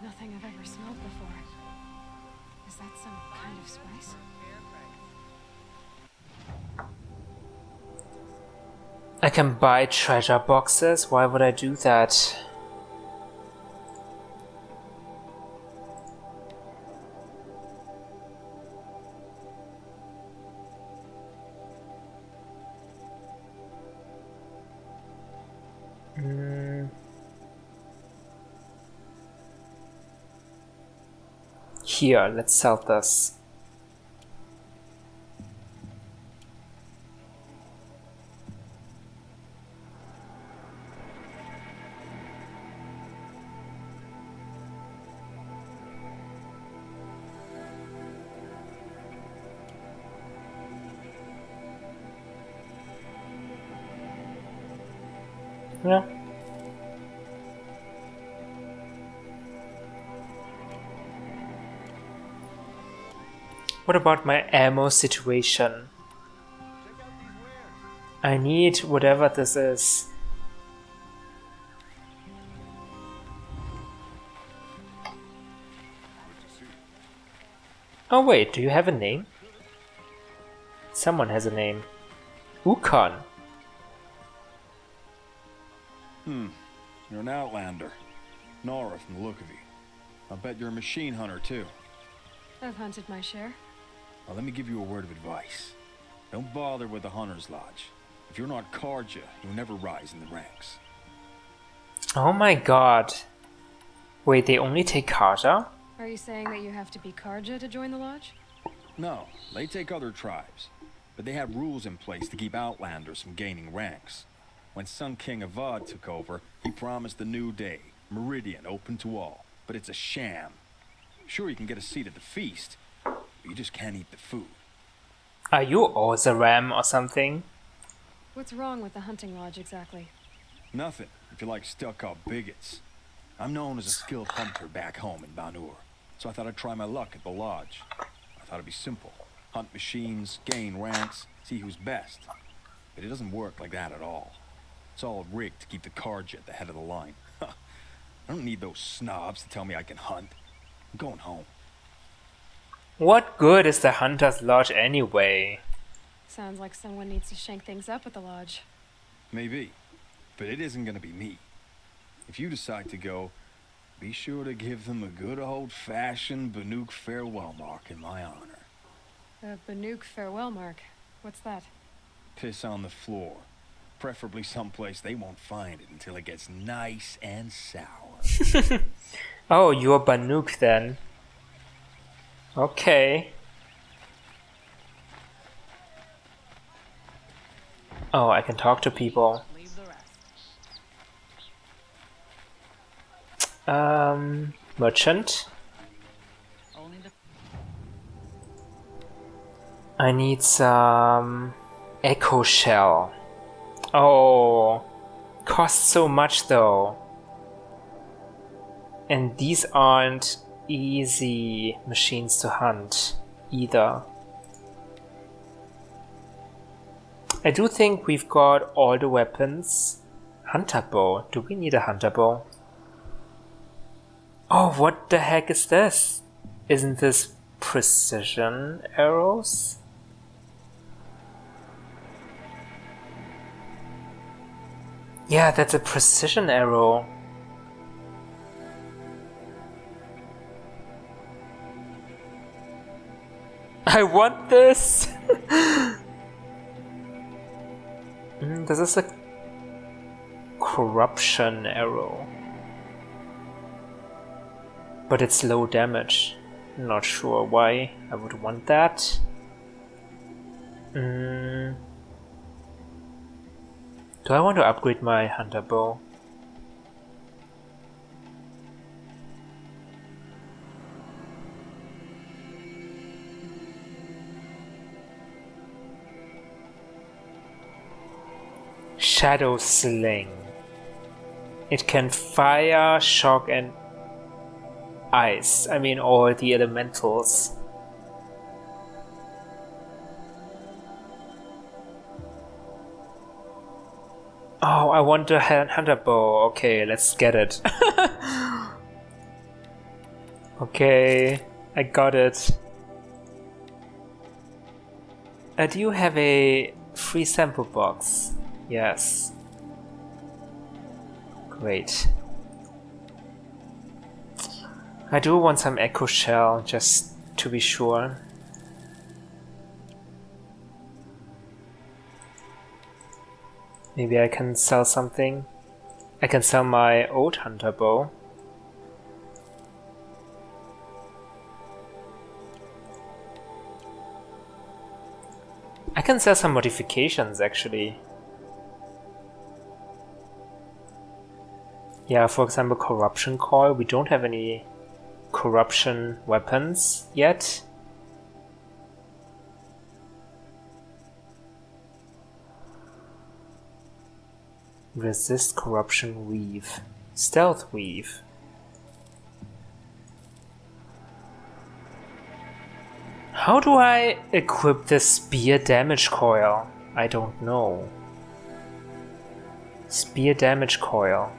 nothing I've ever smelled before. Is that some kind of spice? I can buy treasure boxes. Why would I do that? Here, let's sell this. Yeah. What about my ammo situation? I need whatever this is. Oh wait, do you have a name? Someone has a name. Ukon. You're an outlander. Nora from the look of you. I'll bet you're a machine hunter too. I've hunted my share. Well, let me give you a word of advice. Don't bother with the Hunter's Lodge. If you're not Karja, you'll never rise in the ranks. Oh my god. Wait, they only take Karja? Are you saying that you have to be Karja to join the lodge? No, they take other tribes. But they have rules in place to keep outlanders from gaining ranks. When Sun King Avad took over, he promised a new day, Meridian open to all. But it's a sham. Sure, you can get a seat at the feast, but you just can't eat the food. Are you Ozaram or something? What's wrong with the hunting lodge exactly? Nothing, if you like stuck-up bigots. I'm known as a skilled hunter back home in Banur, so I thought I'd try my luck at the lodge. I thought it'd be simple. Hunt machines, gain ranks, see who's best. But it doesn't work like that at all. It's all rigged to keep the Karja at the head of the line. I don't need those snobs to tell me I can hunt. I'm going home. What good is the Hunter's Lodge anyway? Sounds like someone needs to shake things up at the lodge. Maybe, but it isn't gonna be me. If you decide to go, be sure to give them a good old-fashioned Banuk farewell mark in my honor. A Banuk farewell mark. What's that? Piss on the floor. Preferably someplace they won't find it until it gets nice and sour. Oh, you're Banuk then. Okay. Oh, I can talk to people. Merchant. I need some echo shell. Oh, costs so much though. And these aren't easy machines to hunt either. I do think we've got all the weapons. Hunter bow. Do we need a hunter bow? Oh, what the heck is this? Isn't this precision arrows? Yeah, that's a precision arrow. I want this! This is a corruption arrow. But it's low damage. Not sure why I would want that. Do I want to upgrade my hunter bow? Shadow Sling. It can fire, shock, and ice. I mean, all the elementals. Oh, I want a hunter bow. Okay, let's get it. Okay, I got it. Do you have a free sample box? Yes. Great. I do want some echo shell, just to be sure. Maybe I can sell something. I can sell my old hunter bow. I can sell some modifications actually. Yeah, for example, corruption coil. We don't have any corruption weapons yet. Resist corruption weave. Stealth weave. How do I equip the spear damage coil? I don't know. Spear damage coil.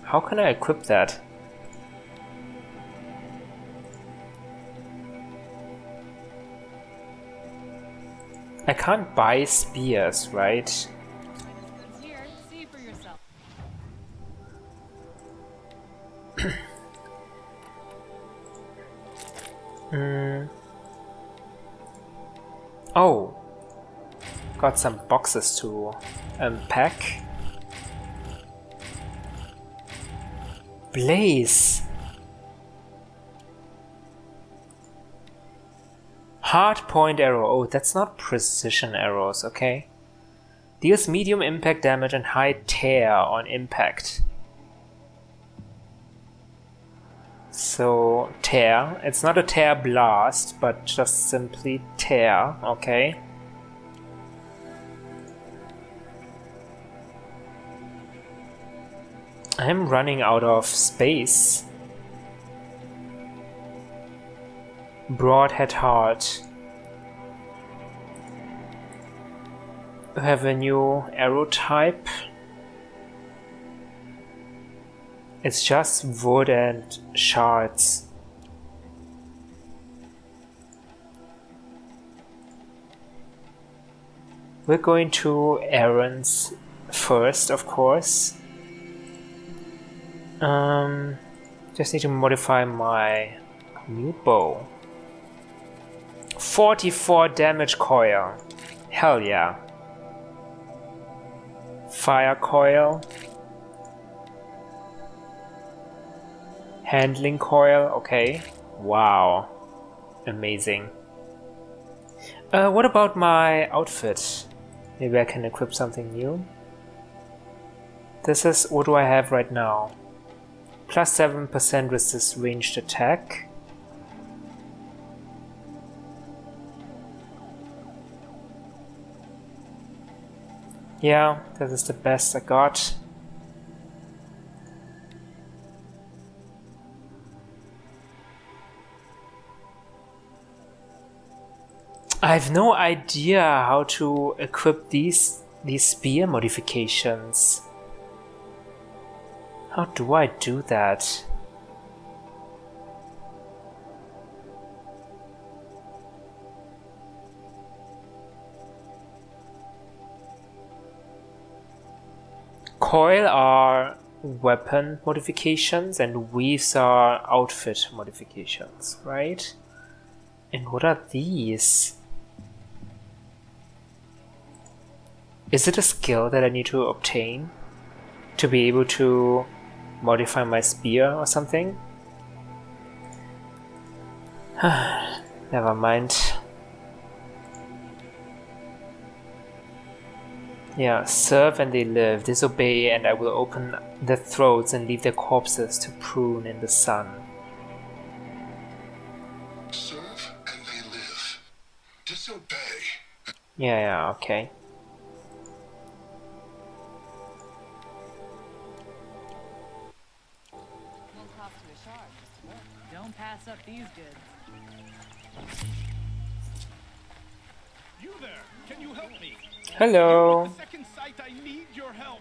How can I equip that? I can't buy spears, right? Here, see for yourself. Oh, got some boxes to unpack. Blaze. Hard point arrow. Oh, that's not precision arrows, okay. Deals medium impact damage and high tear on impact. So, tear. It's not a tear blast, but just simply tear, okay. I'm running out of space. Broadhead heart. We have a new arrow type. It's just wood and shards. We're going to errands first, of course. Just need to modify my new bow. 44 damage coil. Hell yeah. Fire coil. Handling coil, okay. Wow. Amazing. What about my outfit? Maybe I can equip something new. This is, what do I have right now? Plus 7% resist ranged attack. Yeah, that is the best I got. I have no idea how to equip these spear modifications. How do I do that? Coil are weapon modifications and weaves are outfit modifications, right? And what are these? Is it a skill that I need to obtain to be able to modify my spear or something? Never mind. Yeah, serve and they live, disobey and I will open their throats and leave their corpses to prune in the sun. Serve and they live. Disobey. Yeah, okay. Won't cost you a shard just to look. Don't pass up these goods. You there? Can you help me? Hello. With the second sight, I need your help.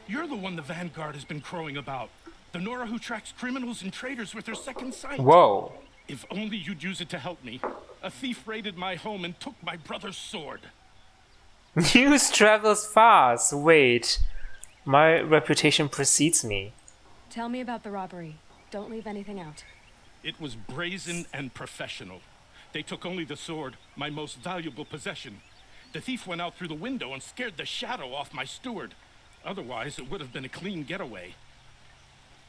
You're the one the Vanguard has been crowing about. The Nora who tracks criminals and traitors with her second sight. Whoa. If only you'd use it to help me. A thief raided my home and took my brother's sword. News travels fast. Wait, my reputation precedes me. Tell me about the robbery. Don't leave anything out. It was brazen and professional. They took only the sword, my most valuable possession. The thief went out through the window and scared the shadow off my steward. Otherwise, it would have been a clean getaway.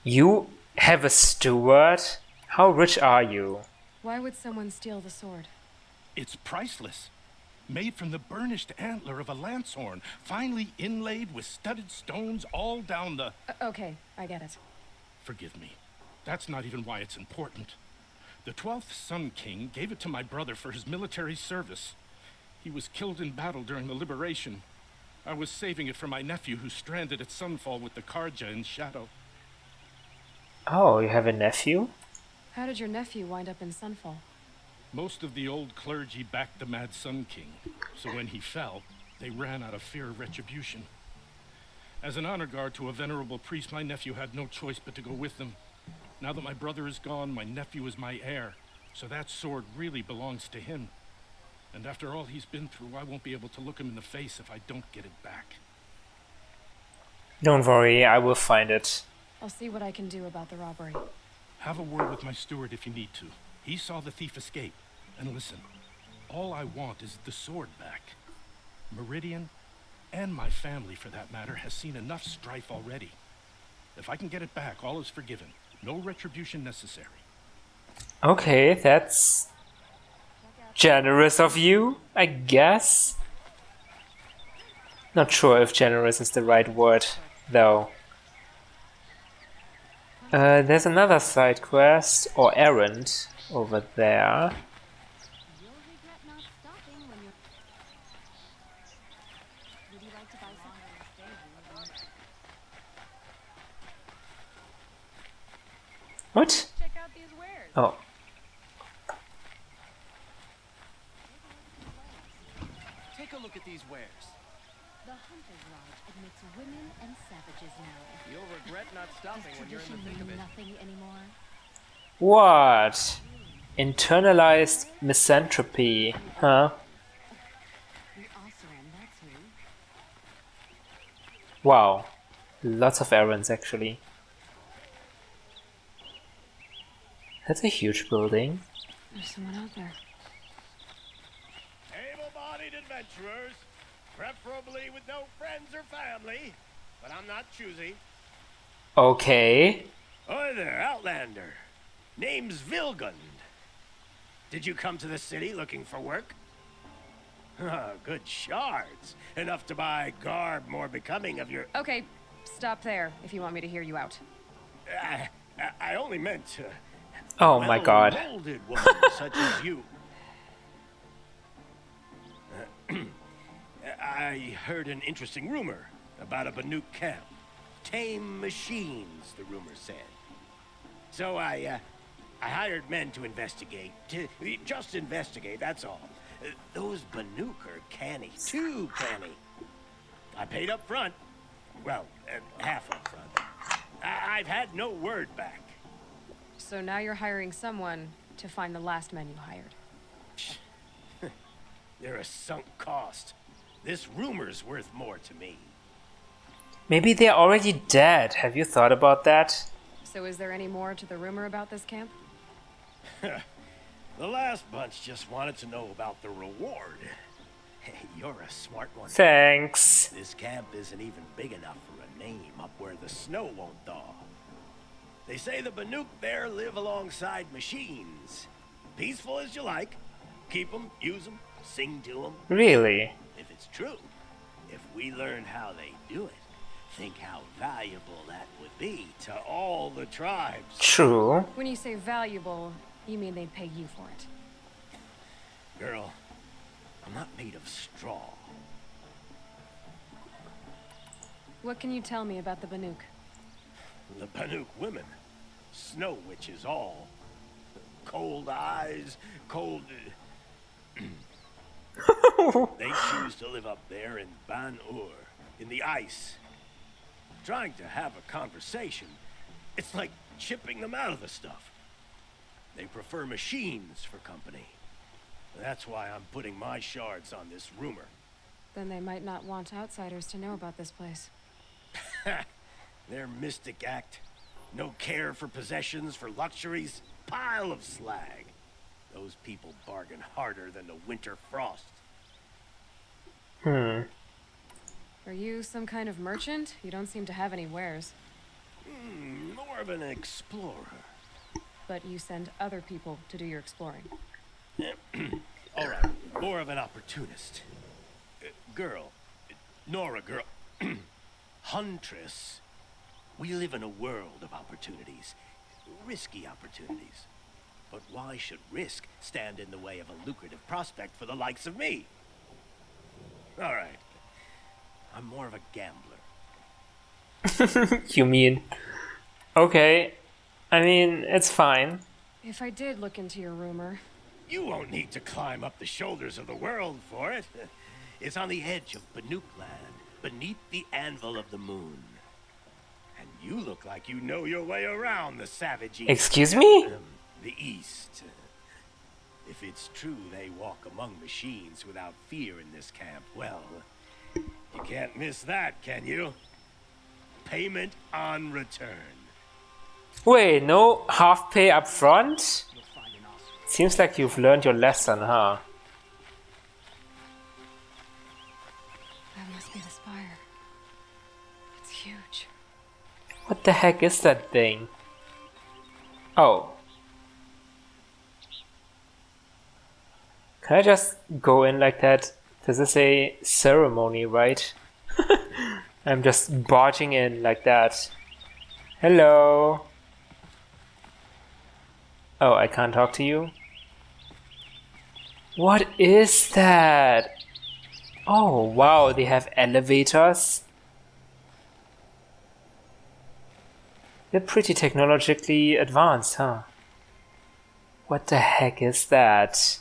You have a steward? How rich are you? Why would someone steal the sword? It's priceless. Made from the burnished antler of a lancehorn, finely inlaid with studded stones all down the... Okay, I get it. Forgive me. That's not even why it's important. The 12th Sun King gave it to my brother for his military service. He was killed in battle during the liberation. I was saving it for my nephew who's stranded at Sunfall with the Karja in Shadow. Oh, you have a nephew? How did your nephew wind up in Sunfall? Most of the old clergy backed the Mad Sun King, so when he fell, they ran out of fear of retribution. As an honor guard to a venerable priest, my nephew had no choice but to go with them. Now that my brother is gone, my nephew is my heir, so that sword really belongs to him. And after all he's been through, I won't be able to look him in the face if I don't get it back. Don't worry, I will find it. I'll see what I can do about the robbery. Have a word with my steward if you need to. He saw the thief escape. And listen, all I want is the sword back. Meridian, and my family for that matter, has seen enough strife already. If I can get it back, all is forgiven. No retribution necessary. Okay, that's generous of you, I guess. Not sure if generous is the right word, though. There's another side quest, or errand, over there. You'll regret not stopping when you're... Would you like to buy something? What? Check out these wares. Oh. Take a look at these wares. The Hunter's Lodge admits women and savages now. You'll regret not stopping when you're in the thick of it. Nothing anymore. What? Internalized misanthropy, huh? The Osram, that's who. Wow. Lots of errands, actually. That's a huge building. There's someone out there. Able-bodied adventurers, preferably with no friends or family, but I'm not choosy. Okay. Oi there, Outlander. Name's Vilgund. Did you come to the city looking for work? Good shards. Enough to buy garb more becoming of your... Okay, stop there if you want me to hear you out. I only meant... Oh my god. well-molded woman such as you. I heard an interesting rumor about a Banuk camp. Tame machines, the rumor said. So I hired men to investigate. Just investigate, that's all. Those Banuk are canny, too canny. I paid up front. Well, half up front. I've had no word back. So now you're hiring someone to find the last men you hired. They're a sunk cost. This rumor's worth more to me. Maybe they're already dead. Have you thought about that? So is there any more to the rumor about this camp? The last bunch just wanted to know about the reward. Hey, you're a smart one. Thanks. This camp isn't even big enough for a name up where the snow won't thaw. They say the Banuk there live alongside machines. Peaceful as you like. Keep them, use them, sing to them. Really? If it's true, if we learn how they do it, think how valuable that would be to all the tribes. True. When you say valuable, you mean they'd pay you for it. Girl, I'm not made of straw. What can you tell me about the Banuk? The Banuk women, snow witches all. Cold eyes, cold... They choose to live up there in Ban-Ur, in the ice. Trying to have a conversation, it's like chipping them out of the stuff. They prefer machines for company. That's why I'm putting my shards on this rumor. Then they might not want outsiders to know about this place. Their mystic act. No care for possessions, for luxuries. Pile of slag. Those people bargain harder than the winter frost. Are you some kind of merchant? You don't seem to have any wares. More of an explorer. But you send other people to do your exploring. All right, more of an opportunist. Girl. Nora girl. Huntress. We live in a world of opportunities. Risky opportunities. But why should risk stand in the way of a lucrative prospect for the likes of me? All right. I'm more of a gambler. You mean? Okay. I mean, it's fine. If I did look into your rumor... You won't need to climb up the shoulders of the world for it. It's on the edge of Banuk land, beneath the anvil of the moon. And you look like you know your way around the savage east. Excuse me? The east. If it's true they walk among machines without fear in this camp, well, you can't miss that, can you? Payment on return. Wait, no half pay up front? Seems like you've learned your lesson, huh? That must be the spire. It's huge. What the heck is that thing? Oh. Can I just go in like that? This is a ceremony, right? I'm just barging in like that. Hello. Oh, I can't talk to you? What is that? Oh, wow, they have elevators. They're pretty technologically advanced, huh? What the heck is that?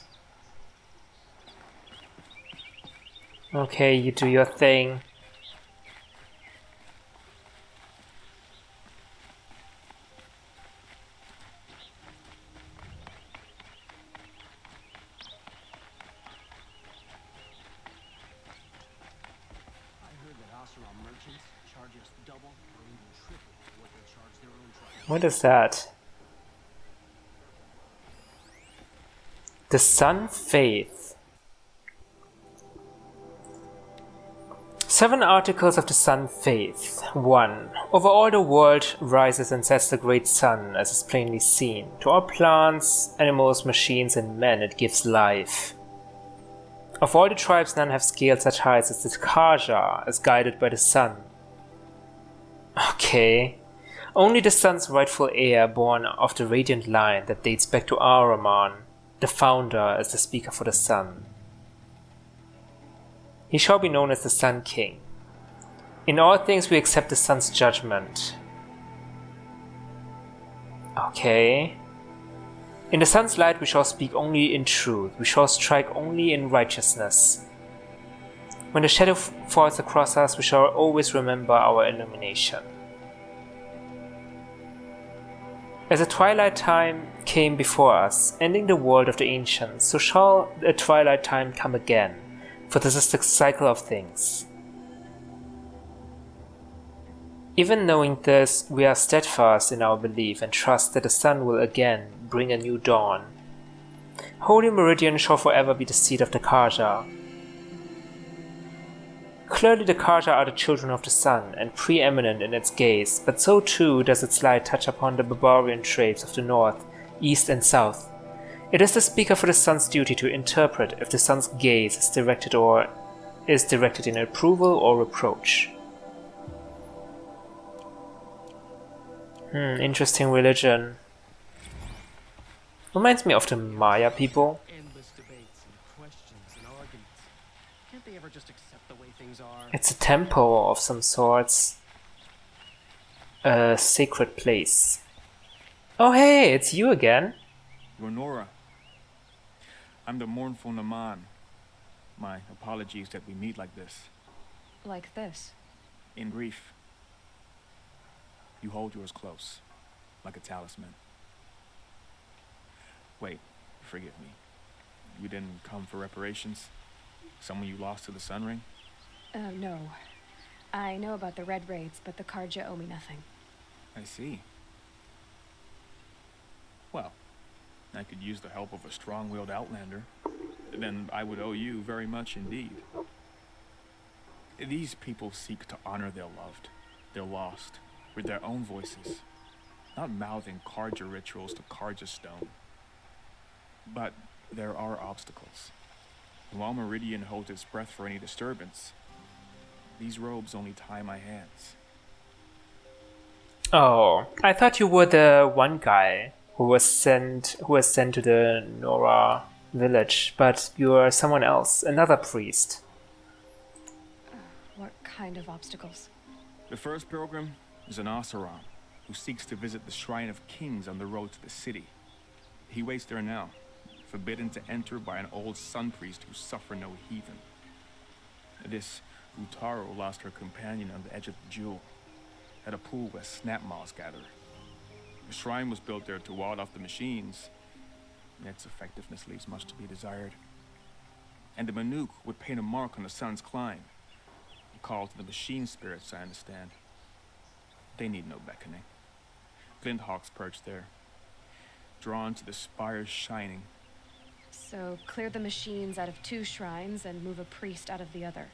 Okay, you do your thing. What is that? The Sun Faith. 7 articles of the Sun Faith. 1. Over all the world rises and sets the great sun, as is plainly seen. To all plants, animals, machines, and men it gives life. Of all the tribes none have scaled such heights as the Kaja, as guided by the sun. Okay. Only the sun's rightful heir, born of the radiant line that dates back to Ahriman, the founder, is the speaker for the sun. He shall be known as the Sun King. In all things we accept the sun's judgment. Okay. In the sun's light we shall speak only in truth, we shall strike only in righteousness. When the shadow falls across us, we shall always remember our illumination. As a twilight time came before us, ending the world of the ancients, so shall a twilight time come again, for this is the cycle of things. Even knowing this, we are steadfast in our belief and trust that the sun will again bring a new dawn. Holy Meridian shall forever be the seat of the Kaja. Clearly the Kaja are the children of the sun, and preeminent in its gaze, but so too does its light touch upon the barbarian tribes of the north, east and south. It is the speaker for the sun's duty to interpret if the sun's gaze is directed in approval or reproach. Interesting religion. Reminds me of the Maya people. Endless debates and questions and arguments. Can't they ever just accept the way things are? It's a temple of some sorts. A sacred place. Oh hey, it's you again. You're Nora. I'm the mournful Naman. My apologies that we meet like this. Like this. In grief. You hold yours close, like a talisman. Wait, forgive me. You didn't come for reparations? Someone you lost to the Sun Ring? No. I know about the Red Raids, but the Karja owe me nothing. I see. Well, I could use the help of a strong-willed outlander. Then I would owe you very much indeed. These people seek to honor their loved, their lost, with their own voices, not mouthing Karja rituals to Karja stone. But there are obstacles. And while Meridian holds its breath for any disturbance, these robes only tie my hands. Oh, I thought you were the one guy who was sent to the Nora village, but you're someone else, another priest. What kind of obstacles? The first pilgrim is an Oseram who seeks to visit the Shrine of Kings on the road to the city. He waits there now, forbidden to enter by an old sun priest who suffer no heathen. This Utaro lost her companion on the edge of the jewel, at a pool where snap moths gather. The shrine was built there to ward off the machines, and its effectiveness leaves much to be desired. And the Manuk would paint a mark on the sun's climb, a call to the machine spirits, I understand. They need no beckoning. Glinthawks perch there, drawn to the spire's shining. So, clear the machines out of 2 shrines and move a priest out of the other.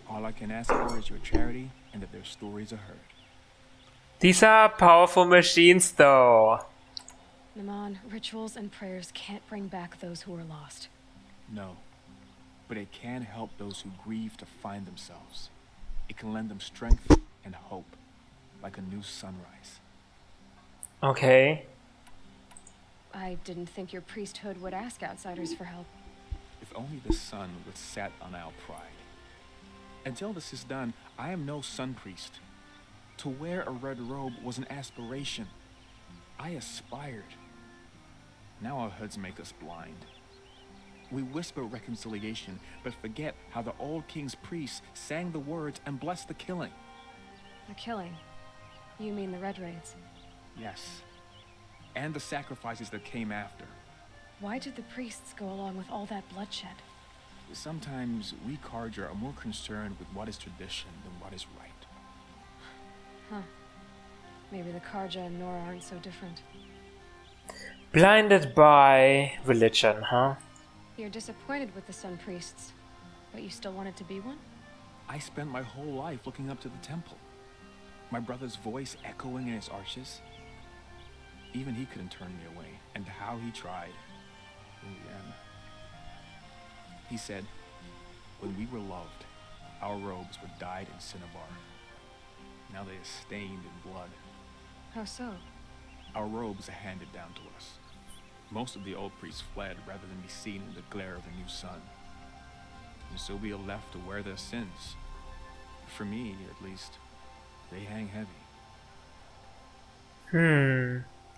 All I can ask for is your charity and that their stories are heard. These are powerful machines, though. Naman, rituals and prayers can't bring back those who are lost. No, but it can help those who grieve to find themselves. It can lend them strength and hope, like a new sunrise. Okay. I didn't think your priesthood would ask outsiders for help. If only the sun would set on our pride. Until this is done, I am no sun priest. To wear a red robe was an aspiration. I aspired. Now our hoods make us blind. We whisper reconciliation, but forget how the old king's priests sang the words and blessed the killing. The killing? You mean the Red Raids? Yes. And the sacrifices that came after. Why did the priests go along with all that bloodshed? Sometimes we Karja are more concerned with what is tradition than what is right. Huh. Maybe the Karja and Nora aren't so different. Blinded by religion, huh? You're disappointed with the Sun Priests, but you still wanted to be one? I spent my whole life looking up to the temple. My brother's voice echoing in its arches. Even he couldn't turn me away, and how he tried. In the end. He said, when we were loved, our robes were dyed in cinnabar. Now they are stained in blood. How so? Our robes are handed down to us. Most of the old priests fled rather than be seen in the glare of the new sun. And so we are left to wear their sins. For me, at least, they hang heavy.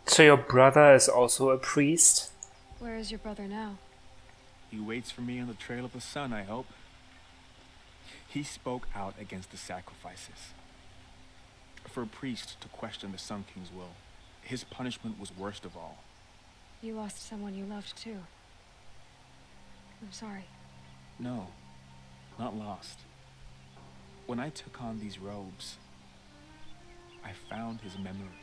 So your brother is also a priest? Where is your brother now? He waits for me on the trail of the sun, I hope. He spoke out against the sacrifices. For a priest to question the Sun King's will, his punishment was worst of all. You lost someone you loved too. I'm sorry. No, not lost. When I took on these robes, I found his memory.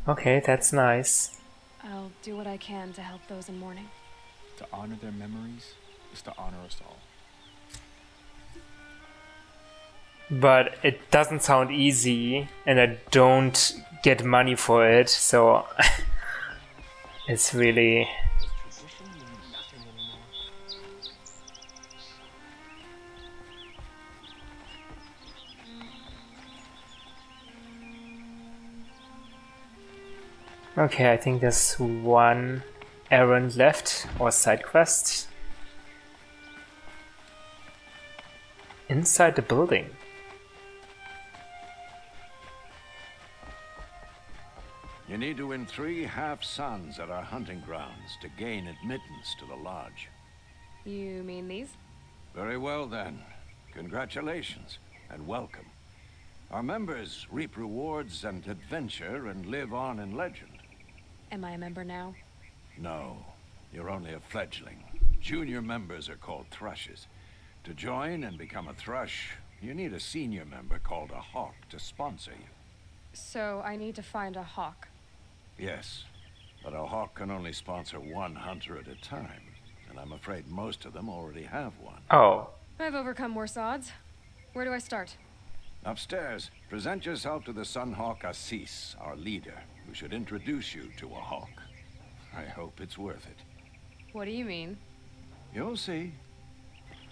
Okay, that's nice. I'll do what I can to help those in mourning. To honor their memories is to honor us all. But it doesn't sound easy, and I don't get money for it, so it's really... Okay, I think there's one errand left, or side quest. Inside the building. You need to win 3 half-suns at our hunting grounds to gain admittance to the lodge. You mean these? Very well then. Congratulations, and welcome. Our members reap rewards and adventure and live on in legend. Am I a member now? No, you're only a fledgling. Junior members are called thrushes. To join and become a thrush, you need a senior member called a hawk to sponsor you. So I need to find a hawk. Yes, but a hawk can only sponsor one hunter at a time, and I'm afraid most of them already have one. Oh. I've overcome worse odds. Where do I start? Upstairs, present yourself to the Sunhawk Assis, our leader, who should introduce you to a hawk. I hope it's worth it. What do you mean? You'll see.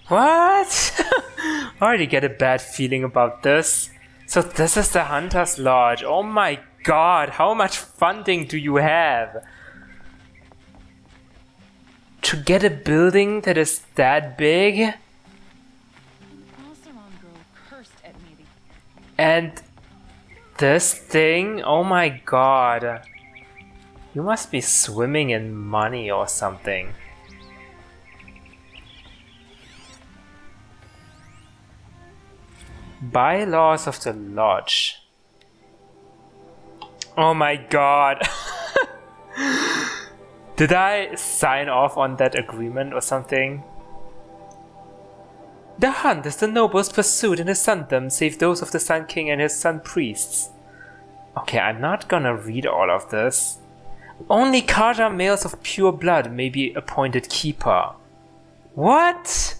What? I already get a bad feeling about this. So this is the Hunter's Lodge. Oh my god, how much funding do you have? To get a building that is that big? And this thing? Oh my god. You must be swimming in money or something. Bylaws of the Lodge. Oh my god. Did I sign off on that agreement or something? The hunt is the noblest pursuit in the Sundom, save those of the Sun King and his Sun Priests. Okay, I'm not gonna read all of this. Only Karja males of pure blood may be appointed keeper. What?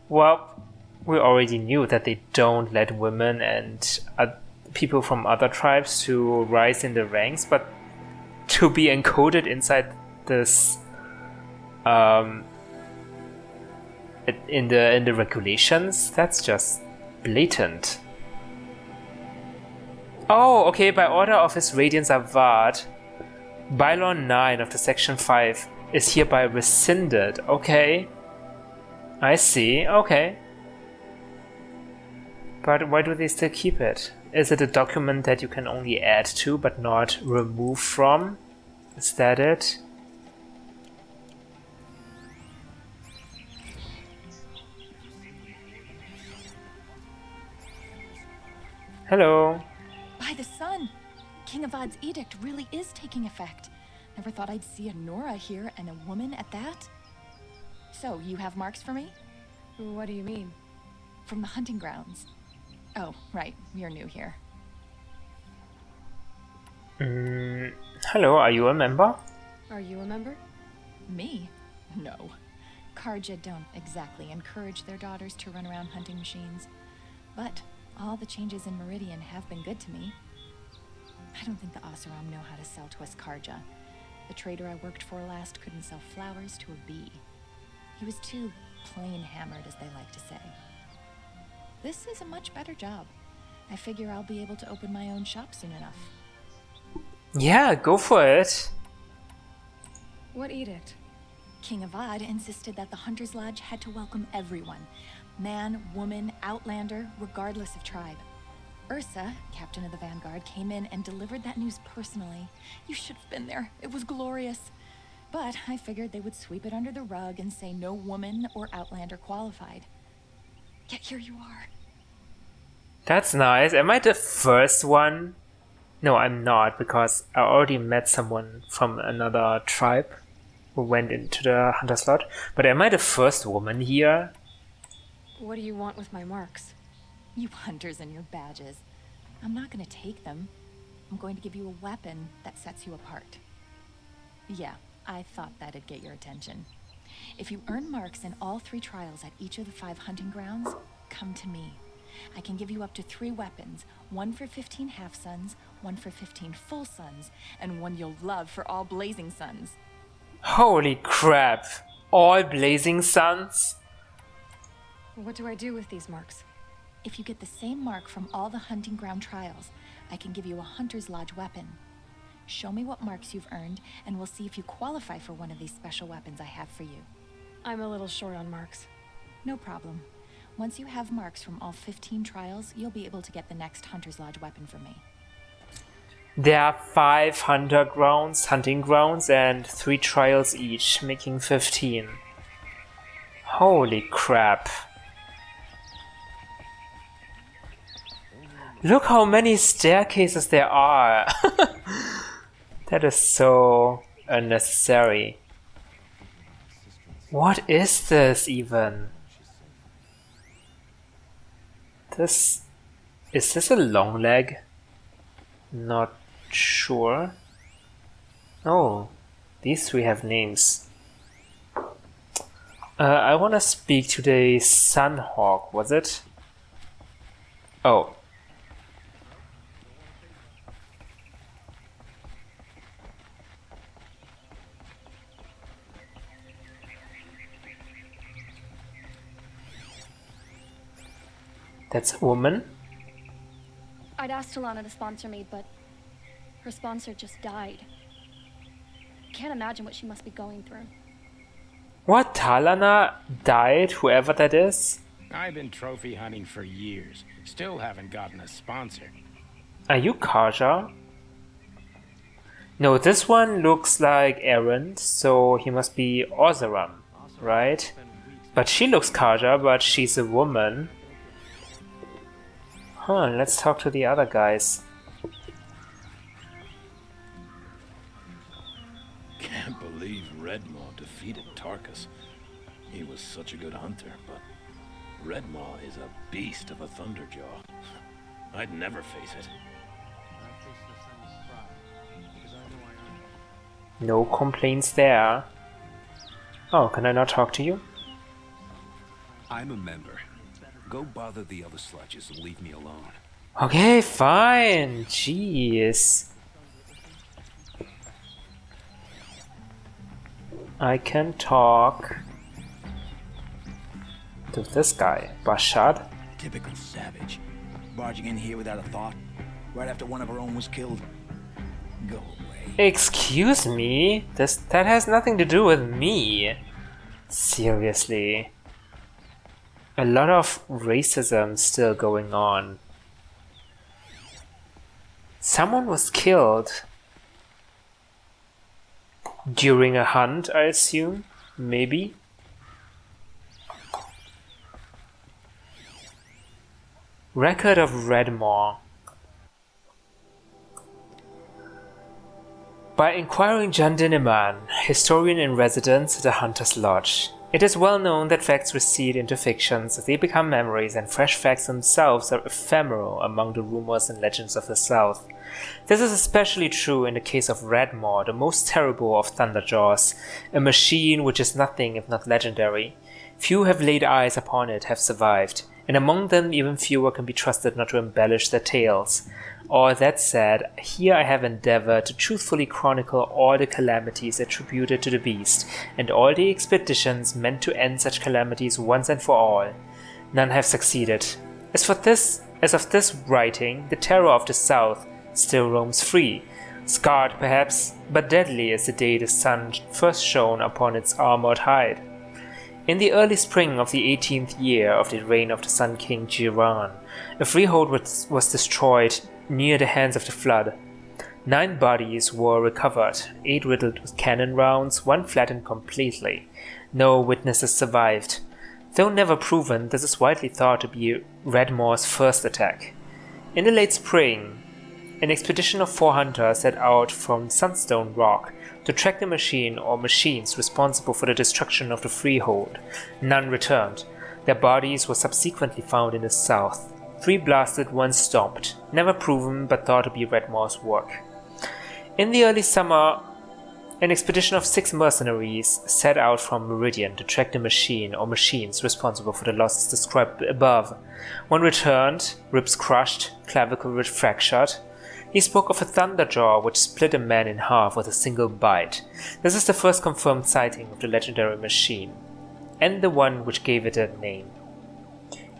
Well, we already knew that they don't let women and people from other tribes to rise in the ranks, but to be encoded inside this in the regulations, that's just blatant. Oh, okay, by order of His Radiance Avad, Bylaw 9 of the Section 5 is hereby rescinded. Okay. I see, okay. But why do they still keep it? Is it a document that you can only add to but not remove from? Is that it? Hello. By the sun! King Avad's edict really is taking effect. Never thought I'd see a Nora here and a woman at that. So, you have marks for me? What do you mean? From the hunting grounds. Oh, right. You're new here. Hello, are you a member? Are you a member? Me? No. Karja don't exactly encourage their daughters to run around hunting machines. But all the changes in Meridian have been good to me. I don't think the Oseram know how to sell to us Karja. The trader I worked for last couldn't sell flowers to a bee. He was too plain hammered, as they like to say. This is a much better job. I figure I'll be able to open my own shop soon enough. Yeah, go for it. What edict? King Avad insisted that the Hunter's Lodge had to welcome everyone. Man, woman, outlander, regardless of tribe. Ursa, captain of the Vanguard, came in and delivered that news personally. You should have been there. It was glorious. But I figured they would sweep it under the rug and say no woman or outlander qualified. Yet here you are. That's nice. Am I the first one? No, I'm not, because I already met someone from another tribe who went into the Hunter's Lodge. But am I the first woman here? What do you want with my marks? You hunters and your badges. I'm not going to take them. I'm going to give you a weapon that sets you apart. Yeah, I thought that'd get your attention. If you earn marks in all 3 trials at each of the 5 hunting grounds, come to me. I can give you up to 3 weapons, one for 15 half-suns, one for 15 full suns, and one you'll love for all blazing suns. Holy crap! All blazing suns? What do I do with these marks? If you get the same mark from all the hunting ground trials, I can give you a Hunter's Lodge weapon. Show me what marks you've earned, and we'll see if you qualify for one of these special weapons I have for you. I'm a little short on marks. No problem. Once you have marks from all 15 trials, you'll be able to get the next Hunter's Lodge weapon from me. There are 5 hunting grounds, and 3 trials each, making 15. Holy crap. Look how many staircases there are! That is so unnecessary. What is this even? Is this a long leg? Not sure. Oh, these three have names. I wanna speak to the Sunhawk, was it? Oh. That's a woman? I'd asked Alana to sponsor me, but her sponsor just died. Can't imagine what she must be going through. What? Talana died, whoever that is? I've been trophy hunting for years. Still haven't gotten a sponsor. Are you Karja? No, this one looks like Erend, so he must be Oseram, right? But she looks Karja, but she's a woman. Huh, let's talk to the other guys. Can't believe Redmaw defeated Tarkus. He was such a good hunter, but Redmaw is a beast of a Thunderjaw. I'd never face it. No complaints there. Oh, can I not talk to you? I'm a member. Go bother the other sludges and leave me alone. Okay, fine. Jeez. I can talk to this guy, Bashad. Typical savage. Barging in here without a thought, right after one of our own was killed. Go away. Excuse me? That has nothing to do with me. Seriously. A lot of racism still going on. Someone was killed during a hunt, I assume? Maybe? Record of Redmaw. By inquiring John Dinneman, historian in residence at the Hunter's Lodge, it is well known that facts recede into fictions as they become memories, and fresh facts themselves are ephemeral among the rumors and legends of the South. This is especially true in the case of Redmaw, the most terrible of Thunderjaws, a machine which is nothing if not legendary. Few have laid eyes upon it have survived, and among them even fewer can be trusted not to embellish their tales. All that said, here I have endeavored to truthfully chronicle all the calamities attributed to the beast, and all the expeditions meant to end such calamities once and for all. None have succeeded. As of this writing, the terror of the South still roams free, scarred perhaps, but deadly as the day the sun first shone upon its armored hide. In the early spring of the 18th year of the reign of the Sun King Jiran, a freehold was destroyed near the hands of the flood. 9 bodies were recovered, 8 riddled with cannon rounds, 1 flattened completely. No witnesses survived. Though never proven, this is widely thought to be Redmaw's first attack. In the late spring, an expedition of 4 hunters set out from Sunstone Rock to track the machine or machines responsible for the destruction of the freehold. None returned. Their bodies were subsequently found in the south. 3 blasted, 1 stomped, never proven but thought to be Redmaw's work. In the early summer, an expedition of 6 mercenaries set out from Meridian to track the machine or machines responsible for the losses described above. 1 returned, ribs crushed, clavicle fractured. He spoke of a thunderjaw which split a man in half with a single bite. This is the first confirmed sighting of the legendary machine, and the one which gave it a name.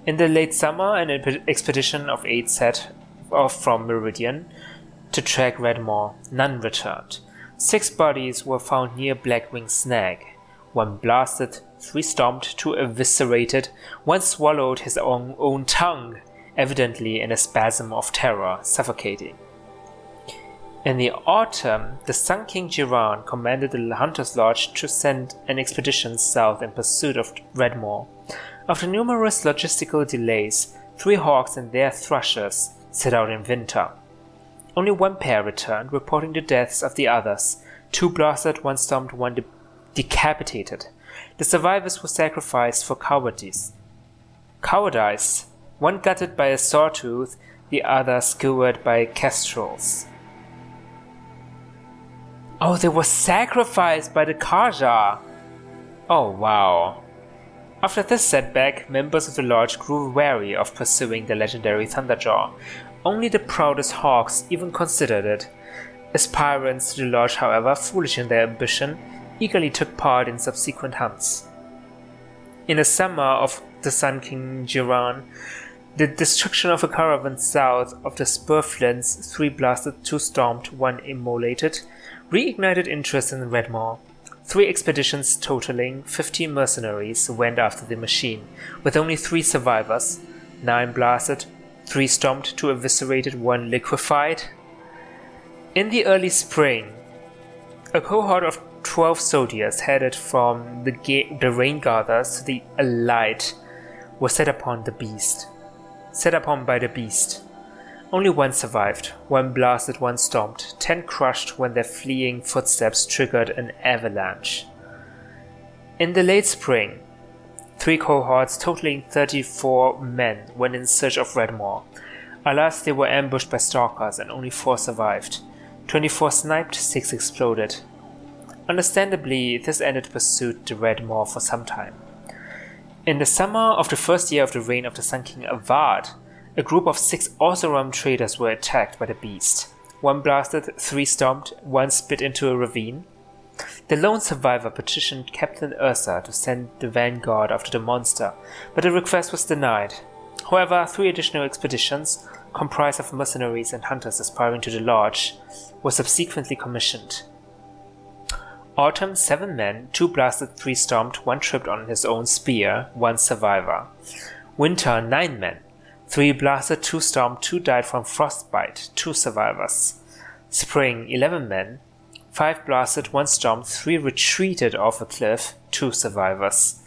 In the late summer, an expedition of 8 set off from Meridian to track Redmaw. None returned. 6 bodies were found near Blackwing Snag. 1 blasted, 3 stomped, 2 eviscerated, 1 swallowed his own tongue, evidently in a spasm of terror, suffocating. In the autumn, the Sun King Jiran commanded the Hunter's Lodge to send an expedition south in pursuit of Redmaw. After numerous logistical delays, 3 hawks and their thrushes set out in winter. Only one pair returned, reporting the deaths of the others. 2 blasted, 1 stomped, 1 decapitated. The survivors were sacrificed for cowardice. 1 gutted by a sawtooth, the other skewered by kestrels. Oh, they were sacrificed by the Karja! Oh, wow. After this setback, members of the Lodge grew wary of pursuing the legendary Thunderjaw. Only the proudest hawks even considered it. Aspirants to the Lodge, however, foolish in their ambition, eagerly took part in subsequent hunts. In the summer of the Sun King Jiran, the destruction of a caravan south of the Spurflints, 3 blasted, 2 stomped, 1 immolated, reignited interest in Redmaw. 3 expeditions totaling 50 mercenaries went after the machine, with only 3 survivors, 9 blasted, 3 stomped, 2 eviscerated, 1 liquefied. In the early spring, a cohort of 12 soldiers headed from the Rain Gathers to the Allied were set upon by the beast. Only 1 survived, 1 blasted, 1 stomped, 10 crushed when their fleeing footsteps triggered an avalanche. In the late spring, 3 cohorts totaling 34 men went in search of Redmaw. Alas, they were ambushed by stalkers and only 4 survived. 24 sniped, 6 exploded. Understandably, this ended pursuit to Redmaw for some time. In the summer of the first year of the reign of the Sun King Avad, a group of 6 Oseram traders were attacked by the beast. 1 blasted, 3 stomped, 1 spit into a ravine. The lone survivor petitioned Captain Ursa to send the vanguard after the monster, but the request was denied. However, 3 additional expeditions, comprised of mercenaries and hunters aspiring to the Lodge, were subsequently commissioned. Autumn, 7 men, 2 blasted, 3 stomped, 1 tripped on his own spear, 1 survivor. Winter, 9 men, 3 blasted, 2 stomped, 2 died from frostbite, 2 survivors. Spring, 11 men, 5 blasted, 1 stomped, 3 retreated off a cliff, 2 survivors.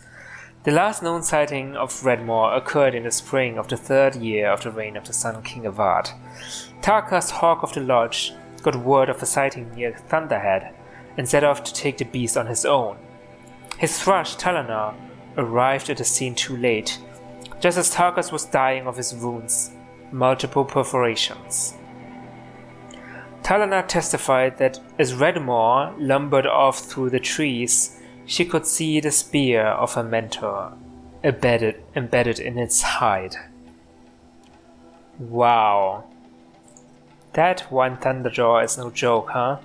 The last known sighting of Redmaw occurred in the spring of the 3rd year of the reign of the Sun King Avad. Tarkas, Hawk of the Lodge, got word of a sighting near Thunderhead and set off to take the beast on his own. His thrush, Talanar, arrived at the scene too late, just as Tarkas was dying of his wounds, multiple perforations. Talanar testified that as Redmaw lumbered off through the trees, she could see the spear of her mentor embedded in its hide. Wow. That one Thunderjaw is no joke, huh?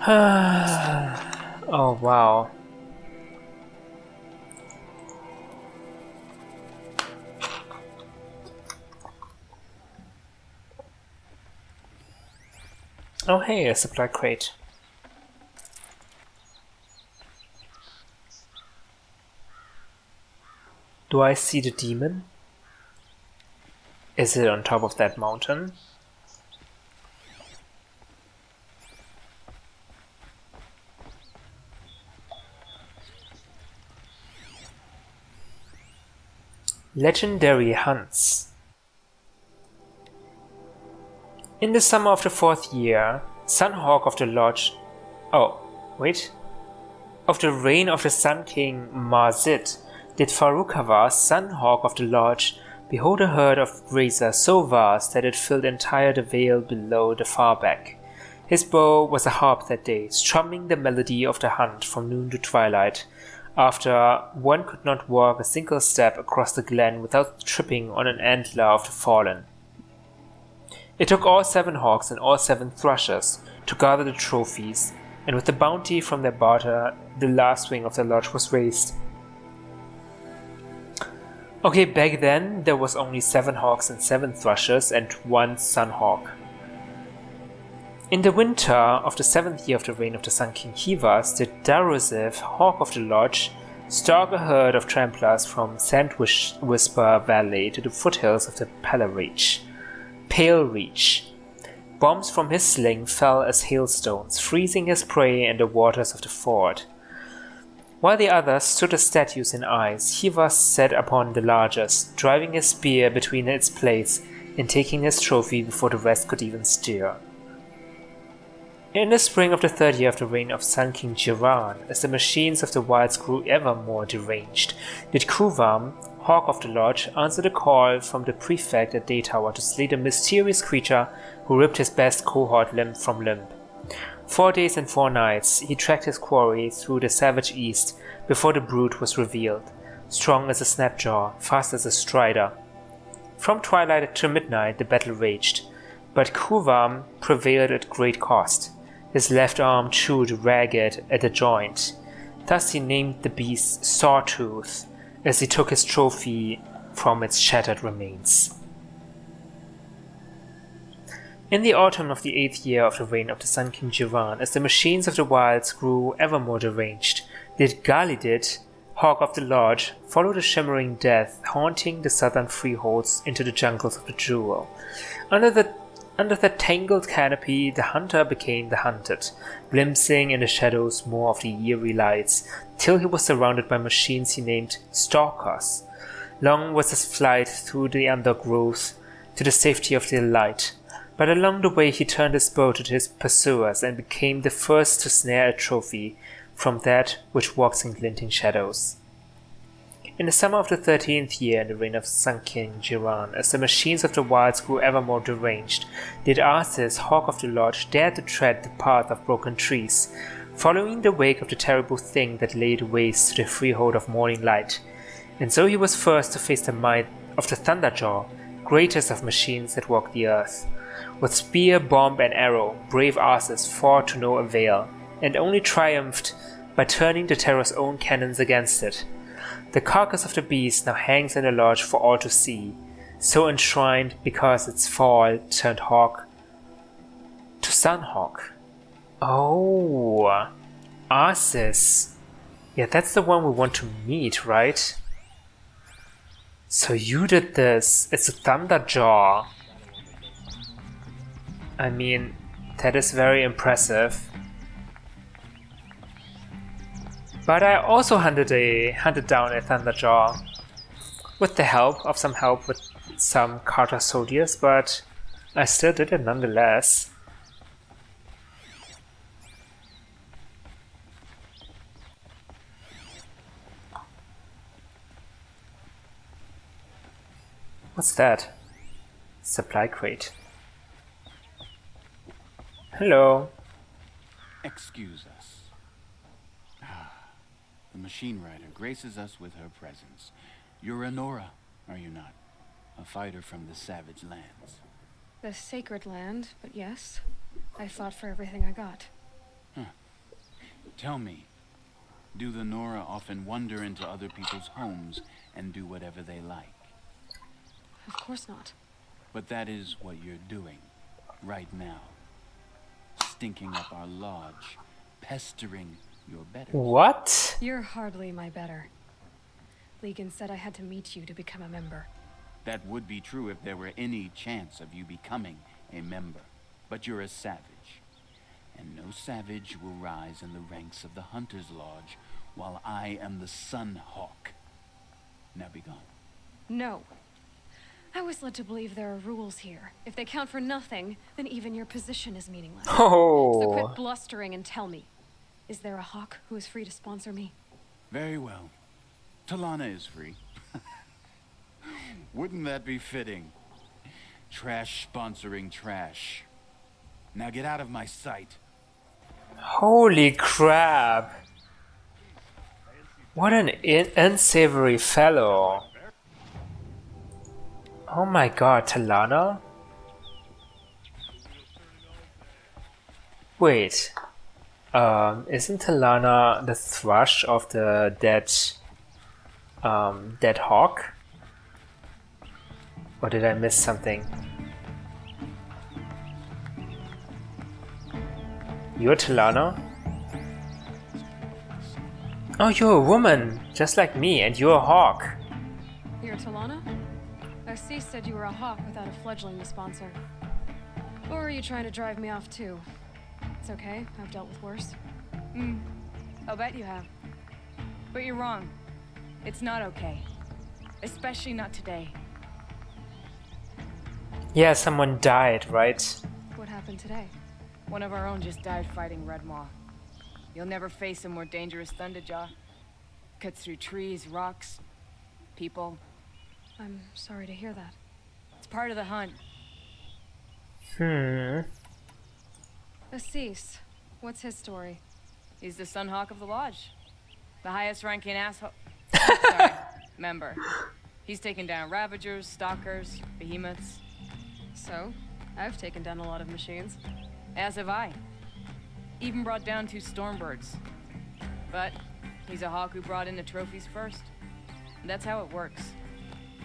Oh, wow. Oh hey, a supply crate. Do I see the demon? Is it on top of that mountain? Legendary hunts. In the summer of the 4th year, Sunhawk of the Lodge... Of the reign of the Sun King Marzit, did Farukava, Sunhawk of the Lodge, behold a herd of grazers so vast that it filled entire the vale below the far back. His bow was a harp that day, strumming the melody of the hunt from noon to twilight, after one could not walk a single step across the glen without tripping on an antler of the fallen. It took all 7 hawks and all 7 thrushes to gather the trophies, and with the bounty from their barter, the last wing of the lodge was raised. Okay, back then there was only 7 hawks and 7 thrushes and 1 sunhawk. In the winter of the 7th year of the reign of the Sun King Hivas, did Daruziv, Hawk of the Lodge, stalk a herd of tramplers from Sand Whisper Valley to the foothills of the Pale Reach. Bombs from his sling fell as hailstones, freezing his prey in the waters of the ford. While the others stood as statues in eyes, he was set upon the largest, driving his spear between its plates and taking his trophy before the rest could even stir. In the spring of the 3rd year of the reign of Sun King Jiran, as the machines of the wilds grew ever more deranged, did Kuvam, Hawk of the Lodge, answer the call from the prefect at Daytower to slay the mysterious creature who ripped his best cohort limb from limb. 4 days and 4 nights he tracked his quarry through the savage east before the brute was revealed, strong as a snapjaw, fast as a strider. From twilight to midnight the battle raged, but Kuvam prevailed at great cost. His left arm chewed ragged at the joint. Thus he named the beast Sawtooth, as he took his trophy from its shattered remains. In the autumn of the 8th year of the reign of the Sun King Jiran, as the machines of the wilds grew ever more deranged, did Galidid, Hawk of the Lodge, follow the shimmering death haunting the southern freeholds into the jungles of the Jewel. Under the tangled canopy, the hunter became the hunted, glimpsing in the shadows more of the eerie lights, till he was surrounded by machines he named Stalkers. Long was his flight through the undergrowth to the safety of the light, but along the way he turned his bow to his pursuers and became the first to snare a trophy from that which walks in glinting shadows. In the summer of the 13th year in the reign of Sun King Jiran, as the machines of the wilds grew ever more deranged, did Arceus, Hawk of the Lodge, dare to tread the path of broken trees, following the wake of the terrible thing that laid waste to the freehold of morning light. And so he was first to face the might of the Thunderjaw, greatest of machines that walk the earth. With spear, bomb, and arrow, brave Arceus fought to no avail, and only triumphed by turning the terror's own cannons against it. The carcass of the beast now hangs in the lodge for all to see, so enshrined because its fall turned Hawk to Sunhawk. Oh, Arceus. Yeah, that's the one we want to meet, right? So you did this. It's a Thunderjaw. I mean, that is very impressive. But I also hunted down a Thunderjaw with the help of some Carter soldiers, but I still did it nonetheless. What's that? Supply crate. Hello. Excuse us. The machine rider graces us with her presence. You're Nora, are you not? A fighter from the savage lands. The sacred land, but yes. I fought for everything I got. Huh. Tell me, do the Nora often wander into other people's homes and do whatever they like? Of course not. But that is what you're doing, right now. Stinking up our lodge, pestering your betters. What? You're hardly my better. Legan said I had to meet you to become a member. That would be true if there were any chance of you becoming a member. But you're a savage. And no savage will rise in the ranks of the Hunter's Lodge while I am the Sun Hawk. Now be gone. No. I was led to believe there are rules here. If they count for nothing, then even your position is meaningless. Oh. So quit blustering and tell me. Is there a hawk who is free to sponsor me? Very well. Talana is free. Wouldn't that be fitting? Trash sponsoring trash. Now get out of my sight. Holy crap. What an unsavory fellow. Oh my god, Talana? Wait. Isn't Talana the thrush of the dead hawk? Or did I miss something? You're Talana? Oh, you're a woman, just like me, and you're a hawk. You're Talana? Arceus said you were a hawk without a fledgling to sponsor. Or are you trying to drive me off too? It's okay, I've dealt with worse. I'll bet you have. But you're wrong. It's not okay. Especially not today. Yeah, someone died, right? What happened today? One of our own just died fighting Red Maw. You'll never face a more dangerous Thunderjaw. Cuts through trees, rocks, people. I'm sorry to hear that. It's part of the hunt. Assis, what's his story? He's the Sunhawk of the Lodge. The highest ranking asshole... Sorry, member. He's taken down Ravagers, Stalkers, Behemoths. So, I've taken down a lot of machines. As have I. Even brought down 2 Stormbirds. But he's a hawk who brought in the trophies first. That's how it works.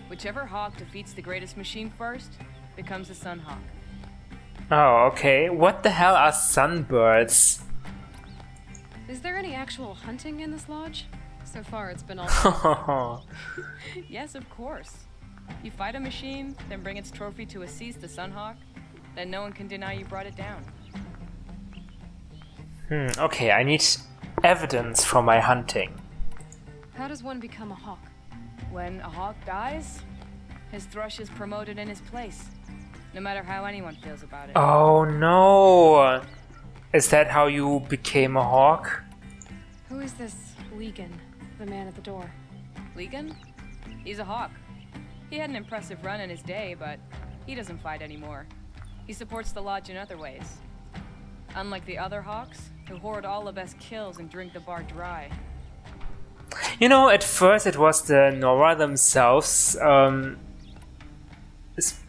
Whichever hawk defeats the greatest machine first becomes a Sunhawk. Oh, okay. What the hell are sunbirds? Is there any actual hunting in this lodge? So far, it's been all... Yes, of course. You fight a machine, then bring its trophy to Assis the Sunhawk, then no one can deny you brought it down. Okay, I need evidence for my hunting. How does one become a hawk? When a hawk dies, his thrush is promoted in his place, no matter how anyone feels about it. Oh no! Is that how you became a hawk? Who is this Legan, the man at the door? Legan? He's a hawk. He had an impressive run in his day, but he doesn't fight anymore. He supports the lodge in other ways. Unlike the other hawks, who hoard all the best kills and drink the bar dry. You know, at first it was the Nora themselves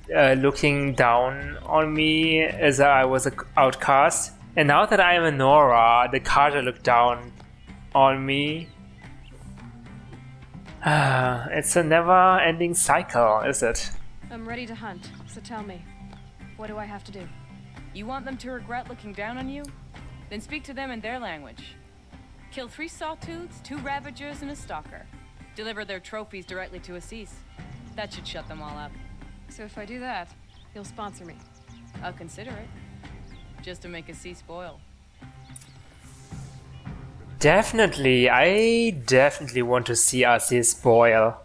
looking down on me as I was an outcast. And now that I am a Nora, the Carja look down on me. It's a never-ending cycle, is it? I'm ready to hunt, so tell me, what do I have to do? You want them to regret looking down on you? Then speak to them in their language. Kill 3 Sawtooths, 2 Ravagers, and a Stalker. Deliver their trophies directly to Assis. That should shut them all up. So if I do that, you'll sponsor me? I'll consider it. Just to make Assis spoil. Definitely, I definitely want to see Assis spoil.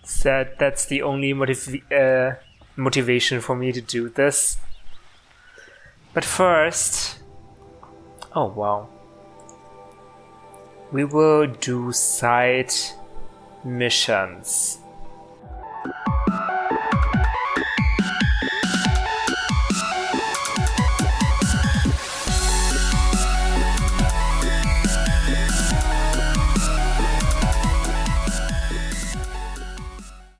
So that's the only motivation for me to do this. But first... Oh wow. We will do side missions.